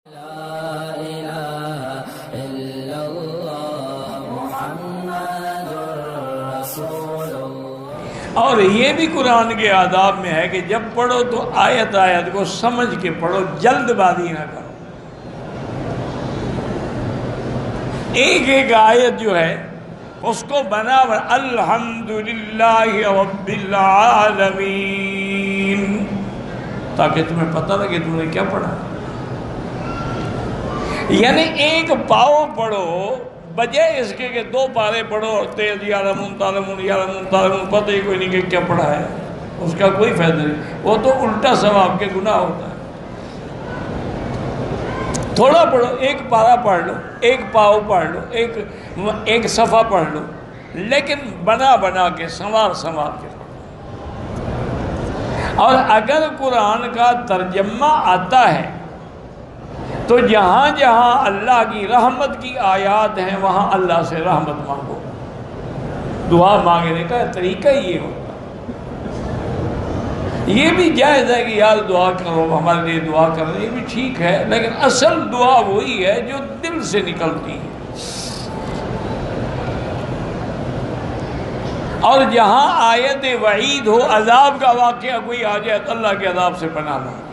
لا الہ الا اللہ محمد رسول اللہ۔ اور یہ بھی قرآن کے آداب میں ہے کہ جب پڑھو تو آیت آیت کو سمجھ کے پڑھو، جلد بازی نہ کرو۔ ایک ایک آیت جو ہے اس کو بنا الحمدللہ رب العالمین، تاکہ تمہیں پتہ لگے تم نے کیا پڑھا۔ یعنی ایک پاؤ پڑھو بجائے اس کے کہ دو پارے پڑھو اور تیز یعلمون تعلمون یعلمون تعلمون، پتہ ہی کوئی نہیں کہ کیا پڑھا ہے، اس کا کوئی فائدہ نہیں، وہ تو الٹا ثواب کے گناہ ہوتا ہے۔ تھوڑا پڑھو، ایک پارا پڑھ لو، ایک پاؤ پڑھ لو، ایک صفحہ پڑھ لو، لیکن بنا بنا کے سنوار سنوار کے پڑھو۔ اور اگر قرآن کا ترجمہ آتا ہے تو جہاں جہاں اللہ کی رحمت کی آیات ہیں وہاں اللہ سے رحمت مانگو۔ دعا مانگنے کا طریقہ یہ ہوتا ہے۔ یہ بھی جائز ہے کہ یار دعا کرو، ہمارے لیے دعا کرو، یہ بھی ٹھیک ہے، لیکن اصل دعا وہی ہے جو دل سے نکلتی ہے۔ اور جہاں آیت وعید ہو، عذاب کا واقعہ کوئی آ جائے تو اللہ کے عذاب سے پناہ مانگو۔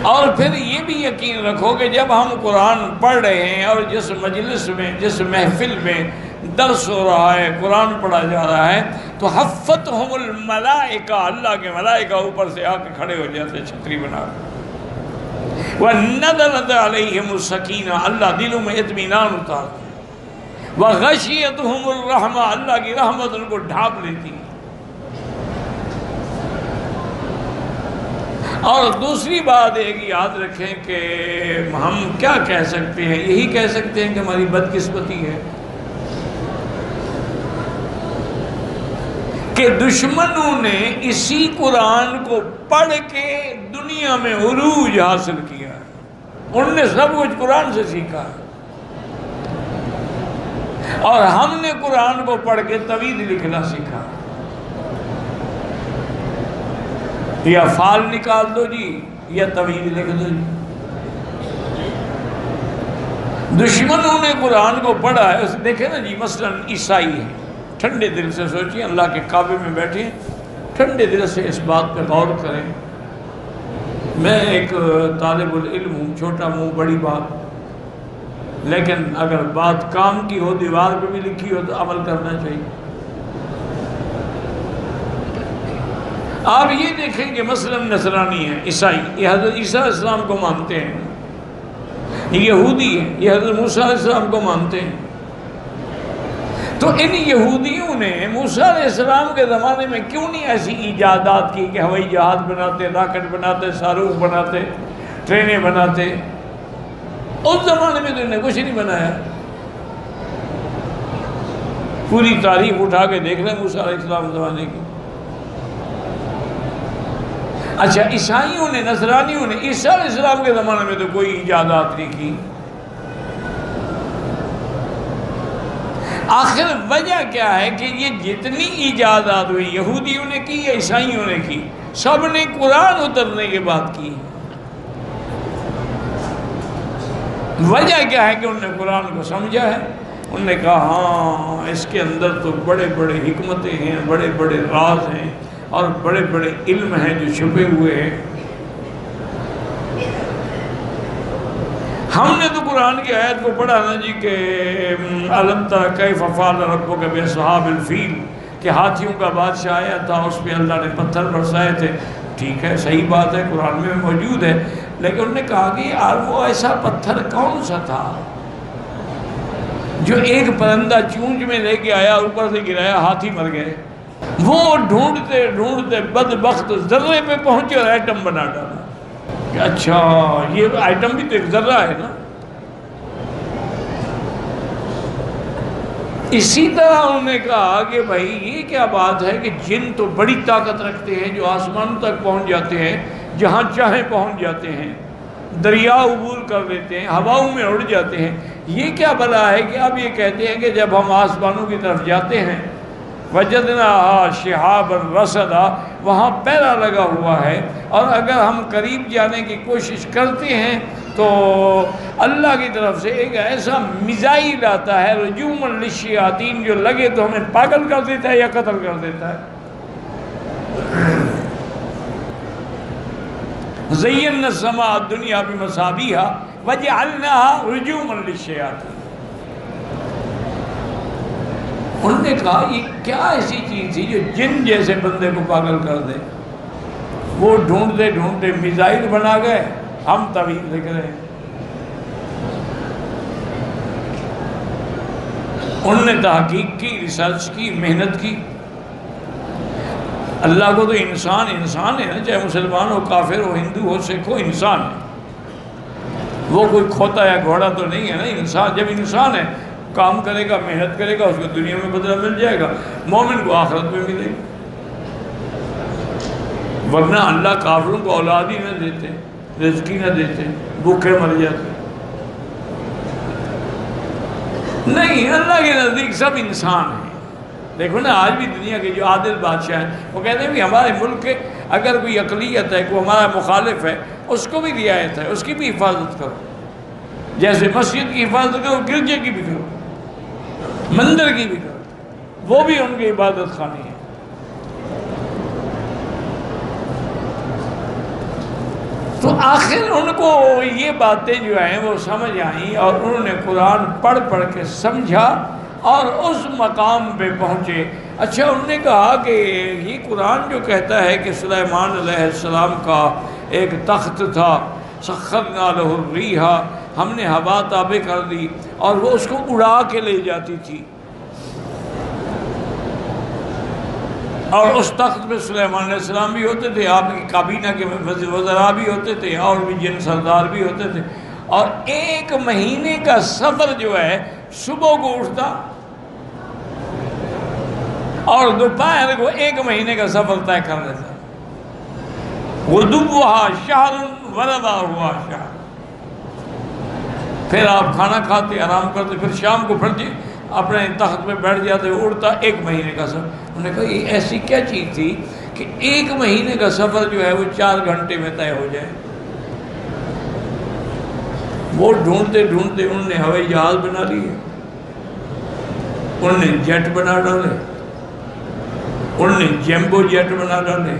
اور پھر یہ بھی یقین رکھو کہ جب ہم قرآن پڑھ رہے ہیں اور جس مجلس میں، جس محفل میں درس ہو رہا ہے، قرآن پڑھا جا رہا ہے، تو حفتہم الملائکہ، اللہ کے ملائکہ اوپر سے آ کے کھڑے ہو جاتے چھتری بنا کر، وَنَزَلَتْ عَلَيْهِمُ السَّکِینَہ، اللہ دلوں میں اطمینان اتارتے، وَغَشِیَتْهُمُ الرَّحْمَہ، اللہ کی رحمت ان کو ڈھانپ لیتی۔ اور دوسری بات ایک یاد رکھیں کہ ہم کیا کہہ سکتے ہیں، یہی کہہ سکتے ہیں کہ ہماری بدقسمتی ہے کہ دشمنوں نے اسی قرآن کو پڑھ کے دنیا میں عروج حاصل کیا ہے۔ انہوں نے سب کچھ قرآن سے سیکھا ہے، اور ہم نے قرآن کو پڑھ کے طویل لکھنا سیکھا۔ یا فال نکال دو جی، یا طویل لکھ دو جی۔ دشمنوں نے قرآن کو پڑھا ہے، دیکھیں نا جی، مثلا عیسائی ہیں، ٹھنڈے دل سے سوچیں، اللہ کے کعبے میں بیٹھیں، ٹھنڈے دل سے اس بات پہ غور کریں۔ میں ایک طالب العلم ہوں، چھوٹا منہ بڑی بات، لیکن اگر بات کام کی ہو، دیوار پہ بھی لکھی ہو تو عمل کرنا چاہیے۔ آپ یہ دیکھیں کہ مثلا نصرانی ہیں، عیسائی، یہ حضرت عیسیٰ علیہ السلام کو مانتے ہیں، یہودی ہیں، یہ حضرت موسیٰ علیہ السلام کو مانتے ہیں۔ تو ان یہودیوں نے موسیٰ علیہ السلام کے زمانے میں کیوں نہیں ایسی ایجادات کی کہ ہوائی جہاز بناتے، راکٹ بناتے، صاروخ بناتے، ٹرینیں بناتے؟ اس زمانے میں تو انہیں کچھ نہیں بنایا۔ پوری تاریخ اٹھا کے دیکھ لیں موسیٰ علیہ السلام زمانے کی۔ اچھا، عیسائیوں نے، نصرانیوں نے عیسیٰ علیہ السلام کے زمانے میں تو کوئی ایجادات نہیں کی۔ آخر وجہ کیا ہے کہ یہ جتنی ایجادات ہوئی یہودیوں نے کی یا عیسائیوں نے کی، سب نے قرآن اترنے کے بعد کی۔ وجہ کیا ہے کہ انہوں نے قرآن کو سمجھا ہے، انہوں نے کہا ہاں اس کے اندر تو بڑے بڑے حکمتیں ہیں، بڑے بڑے راز ہیں، اور بڑے بڑے علم ہیں جو چھپے ہوئے ہیں۔ ہم نے تو قرآن کی آیت کو پڑھا نا جی کہ أَلَمْ تَرَ كَيْفَ فَعَلَ رَبُّكَ بِأَصْحَابِ الْفِيلِ، کہ ہاتھیوں کا بادشاہ آیا تھا، اس پہ اللہ نے پتھر برسائے تھے۔ ٹھیک ہے، صحیح بات ہے، قرآن میں موجود ہے، لیکن انہوں نے کہا کہ یار وہ ایسا پتھر کون سا تھا جو ایک پرندہ چونچ میں لے کے آیا، اوپر سے گرایا، ہاتھی مر گئے۔ وہ ڈھونڈتے ڈھونڈتے بدبخت ذرے پہ پہنچے اور ایٹم بنا ڈالا کہ اچھا یہ ایٹم بھی تو ایک ذرہ ہے نا۔ اسی طرح انہوں نے کہا کہ بھائی یہ کیا بات ہے کہ جن تو بڑی طاقت رکھتے ہیں، جو آسمانوں تک پہنچ جاتے ہیں، جہاں چاہیں پہنچ جاتے ہیں، دریا عبور کر لیتے ہیں، ہواؤں میں اڑ جاتے ہیں، یہ کیا بلا ہے کہ اب یہ کہتے ہیں کہ جب ہم آسمانوں کی طرف جاتے ہیں وجدناها شہابا رصدا، وہاں پہرا لگا ہوا ہے، اور اگر ہم قریب جانے کی کوشش کرتے ہیں تو اللہ کی طرف سے ایک ایسا میزائل آتا ہے رجوما للشیاطین، جو لگے تو ہمیں پاگل کر دیتا ہے یا قتل کر دیتا ہے۔ زینا السماء الدنیا بمصابیح وجعلناها رجوما للشیاطین۔ انہوں نے کہا یہ کیا ایسی چیز تھی جو جن جیسے بندے کو پاگل کر دے؟ وہ ڈھونڈتے ڈھونڈتے میزائل بنا گئے، ہم تعویذ لکھ رہے ہیں۔ انہوں نے تحقیق کی، ریسرچ کی، محنت کی۔ اللہ کو تو انسان انسان ہے نا، چاہے مسلمان ہو، کافر ہو، ہندو ہو، سکھ ہو، انسان ہے۔ وہ کوئی کھوتا یا گھوڑا تو نہیں ہے نا، انسان جب انسان ہے کام کرے گا، محنت کرے گا، اس کو دنیا میں بدلہ مل جائے گا، مومن کو آخرت میں ملے گا۔ ورنہ اللہ کافروں کو اولاد ہی نہ دیتے، رزق ہی نہ دیتے، بھوکے مر جاتے۔ نہیں، اللہ کے نزدیک سب انسان ہیں۔ دیکھو نا، آج بھی دنیا کے جو عادل بادشاہ ہیں وہ کہتے ہیں بھی ہمارے ملک کے اگر کوئی اقلیت ہے، کوئی ہمارا مخالف ہے، اس کو بھی رعایت ہے، اس کی بھی حفاظت کرو، جیسے مسجد کی حفاظت کرو، گرجے کی بھی کرو، مندر کی بھی کرو، وہ بھی ان کی عبادت خانی ہے۔ تو آخر ان کو یہ باتیں جو ہیں وہ سمجھ آئیں، اور انہوں نے قرآن پڑھ پڑھ کے سمجھا اور اس مقام پہ پہنچے۔ اچھا، انہوں نے کہا کہ یہ قرآن جو کہتا ہے کہ سلیمان علیہ السلام کا ایک تخت تھا، سخرنا لہ الریح، ہم نے ہوا تابع کر دی اور وہ اس کو اڑا کے لے جاتی تھی، اور اس تخت پہ سلیمان علیہ السلام بھی ہوتے تھے، آپ کی کابینہ کے وزراء بھی ہوتے تھے، اور بھی جن سردار بھی ہوتے تھے، اور ایک مہینے کا سفر جو ہے صبح کو اٹھتا اور دوپہر کو ایک مہینے کا سفر طے کر لیتا۔ غدوہا شہر ورواہا شہر۔ پھر آپ کھانا کھاتے، آرام کرتے، پھر شام کو پھر اپنے تخت پہ بیٹھ جاتے، اڑتا ایک مہینے کا سفر۔ انہوں نے کہا یہ ایسی کیا چیز تھی کہ ایک مہینے کا سفر جو ہے وہ 4 گھنٹے میں طے ہو جائے؟ وہ ڈھونڈتے ڈھونڈتے انہوں نے ہوائی جہاز بنا لیے، انہوں نے جیٹ بنا ڈالے، انہوں نے جیمبو جیٹ بنا ڈالے،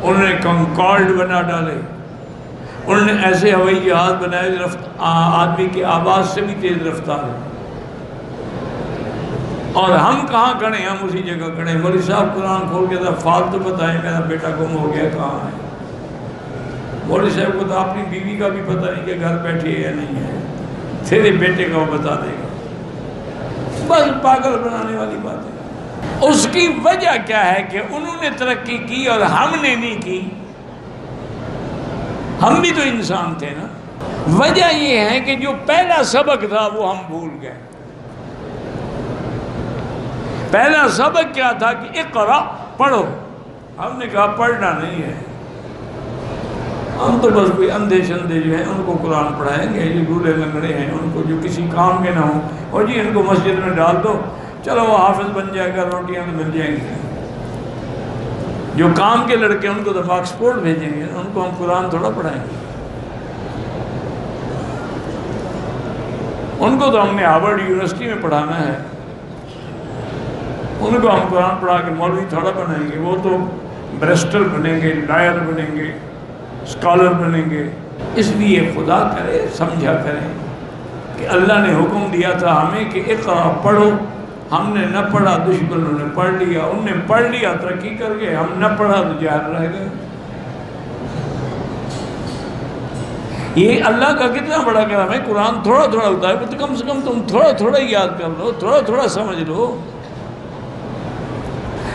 انہوں نے کنکارڈ بنا ڈالے، انہوں نے ایسے ہوائی جہاز بنائے آدمی کی آواز سے بھی تیز رفتار ہے۔ اور ہم کہاں کھڑے ہیں؟ ہم اسی جگہ کھڑے ہیں۔ مولوی صاحب قرآن کھول کے فالتو بتائیں میرا بیٹا گم ہو گیا کہاں ہے۔ مولوی صاحب کو تو اپنی بیوی کا بھی پتہ نہیں کہ گھر بیٹھی ہے یا نہیں ہے، تیرے بیٹے کا وہ بتا دے گا۔ بس پاگل بنانے والی بات ہے۔ اس کی وجہ کیا ہے کہ انہوں نے ترقی کی اور ہم نے نہیں کی۔ ہم بھی تو انسان تھے نا۔ وجہ یہ ہے کہ جو پہلا سبق تھا وہ ہم بھول گئے۔ پہلا سبق کیا تھا کہ اقرا، پڑھو۔ ہم نے کہا پڑھنا نہیں ہے، ہم تو بس کوئی اندھے شندے جو ہیں ان کو قرآن پڑھائیں گے، یہ لولے لنگڑے ہیں ان کو جو کسی کام کے نہ ہوں، اور جی ان کو مسجد میں ڈال دو، چلو وہ حافظ بن جائے گا، روٹیاں تو مل جائیں گی۔ جو کام کے لڑکے ان کو تو آکسفورڈ بھیجیں گے، ان کو ہم قرآن تھوڑا پڑھائیں گے۔ ان کو تو ہم نے ہارورڈ یونیورسٹی میں پڑھانا ہے، ان کو ہم قرآن پڑھا کے مولوی تھوڑا بنائیں گے۔ وہ تو بریسٹر بنیں گے، لائر بنیں گے، اسکالر بنیں گے۔ اس لیے خدا کرے سمجھا کریں کہ اللہ نے حکم دیا تھا ہمیں کہ اقرا، پڑھو۔ ہم نے نہ پڑھا، دشمنوں نے پڑھ لیا، انہوں نے پڑھ لیا ترقی کر گئے، ہم نہ پڑھا تو جاہل رہ گئے۔ یہ اللہ کا کتنا بڑا کرم ہے، قرآن تھوڑا تھوڑا ہوتا ہے تو کم سے کم تم تھوڑا تھوڑا یاد کر لو، تھوڑا تھوڑا سمجھ لو۔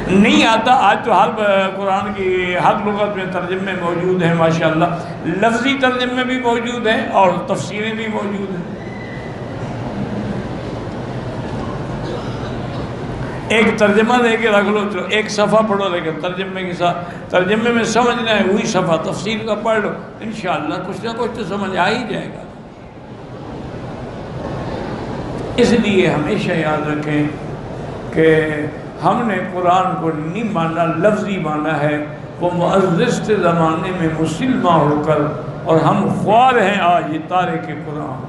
نہیں آتا، آج تو ہر قرآن کی ہر لغت میں ترجمے موجود ہیں ماشاءاللہ، لفظی ترجمے بھی موجود ہیں اور تفسیریں بھی موجود ہیں۔ ایک ترجمہ دے کے رکھ لو، تو ایک صفحہ پڑھو، لیکن ترجمے کے ساتھ ترجمے میں سمجھنا ہے وہی صفحہ، تفسیر کا پڑھ لو، انشاءاللہ کچھ نہ کچھ تو سمجھ آ ہی جائے گا۔ اس لیے ہمیشہ یاد رکھیں کہ ہم نے قرآن کو نہیں مانا، لفظی مانا ہے۔ وہ معزز تھے زمانے میں مسلمان ہو کر، اور ہم خوار ہیں آج یہ تارک قرآن۔